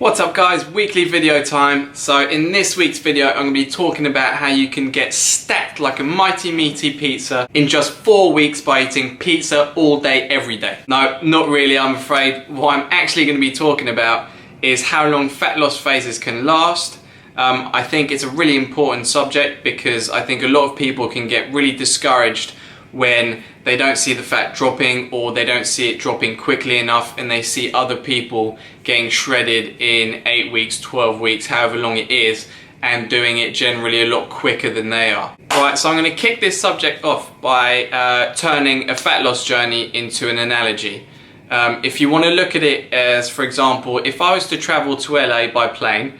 What's up guys, weekly video time. So in this week's video I'm going to be talking about how you can get stacked like a mighty meaty pizza in just 4 weeks by eating pizza all day every day. No, not really, I'm afraid. What I'm actually going to be talking about is how long fat loss phases can last. I think it's a really important subject because I think a lot of people can get really discouraged when they don't see the fat dropping or they don't see it dropping quickly enough and they see other people getting shredded in 8 weeks, 12 weeks, however long it is, and doing it generally a lot quicker than they are. Right, so I'm going to kick this subject off by turning a fat loss journey into an analogy. If you want to look at it as, for example, if I was to travel to LA by plane,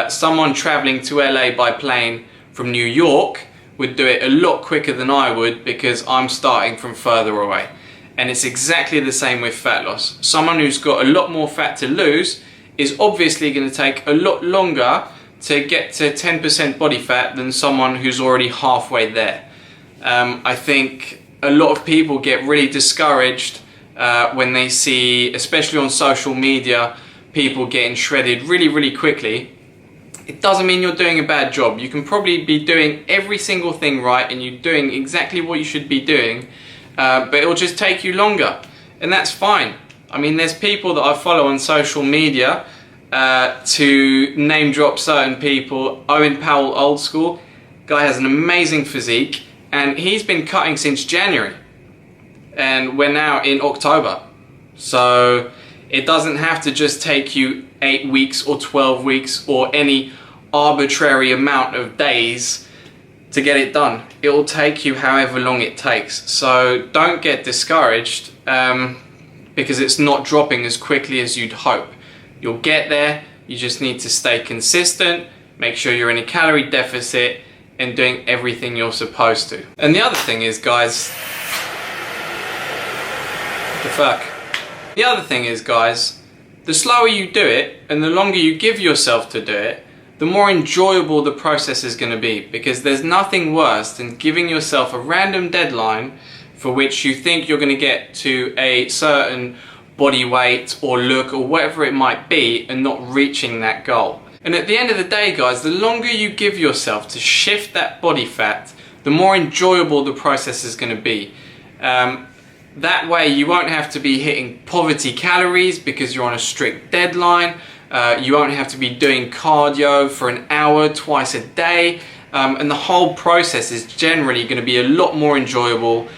someone traveling to LA by plane from New York would do it a lot quicker than I would because I'm starting from further away. And it's exactly the same with fat loss. Someone who's got a lot more fat to lose is obviously going to take a lot longer to get to 10% body fat than someone who's already halfway there. I think a lot of people get really discouraged when they see, especially on social media, people getting shredded really quickly. It doesn't mean you're doing a bad job. You can probably be doing every single thing right and you're doing exactly what you should be doing, but it'll just take you longer, and that's fine. I mean, there's people that I follow on social media, to name drop certain people. Owen Powell, old school, guy has an amazing physique and he's been cutting since January and we're now in October. So it doesn't have to just take you 8 weeks or 12 weeks or any arbitrary amount of days to get it done. It will take you however long it takes. So don't get discouraged because it's not dropping as quickly as you'd hope. You'll get there, you just need to stay consistent, make sure you're in a calorie deficit and doing everything you're supposed to. And the other thing is, guys, what the fuck? The other thing is, guys, the slower you do it and the longer you give yourself to do it, the more enjoyable the process is going to be, because there's nothing worse than giving yourself a random deadline for which you think you're going to get to a certain body weight or look or whatever it might be and not reaching that goal. And at the end of the day, guys, the longer you give yourself to shift that body fat, the more enjoyable the process is going to be. That way you won't have to be hitting poverty calories because you're on a strict deadline. You won't have to be doing cardio for an hour twice a day. And the whole process is generally going to be a lot more enjoyable.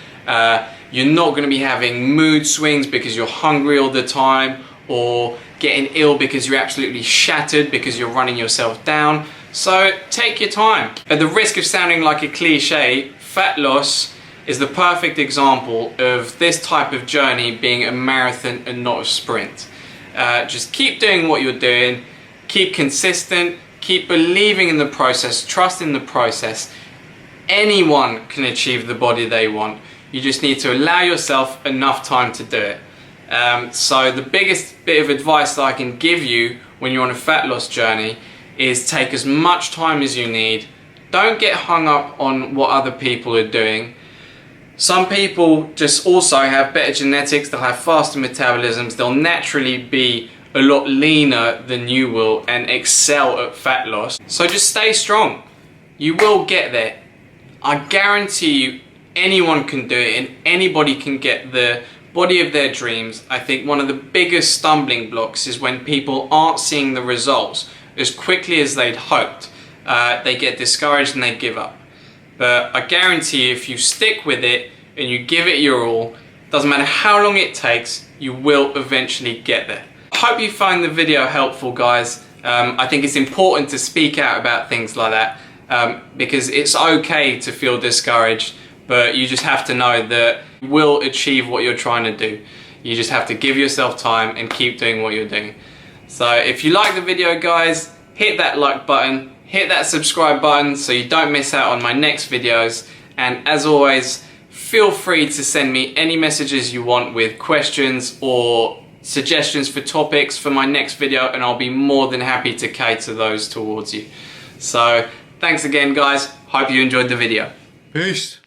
You're not going to be having mood swings because you're hungry all the time or getting ill because you're absolutely shattered because you're running yourself down. So take your time. At the risk of sounding like a cliche, fat loss is the perfect example of this type of journey being a marathon and not a sprint. Just keep doing what you're doing, keep consistent, keep believing in the process, trust in the process. Anyone can achieve the body they want. You just need to allow yourself enough time to do it. So the biggest bit of advice that I can give you when you're on a fat loss journey is take as much time as you need. Don't get hung up on what other people are doing. Some people just also have better genetics, they'll have faster metabolisms, they'll naturally be a lot leaner than you will and excel at fat loss. So just stay strong. You will get there. I guarantee you anyone can do it and anybody can get the body of their dreams. I think one of the biggest stumbling blocks is when people aren't seeing the results as quickly as they'd hoped. They get discouraged and they give up. But I guarantee you, if you stick with it and you give it your all, doesn't matter how long it takes, you will eventually get there. I hope you find the video helpful, guys. I think it's important to speak out about things like that because it's okay to feel discouraged, but you just have to know that you will achieve what you're trying to do. You just have to give yourself time and keep doing what you're doing. So if you like the video, guys, hit that like button. Hit that subscribe button so you don't miss out on my next videos, and as always, feel free to send me any messages you want with questions or suggestions for topics for my next video, and I'll be more than happy to cater those towards you. So thanks again, guys, hope you enjoyed the video. Peace.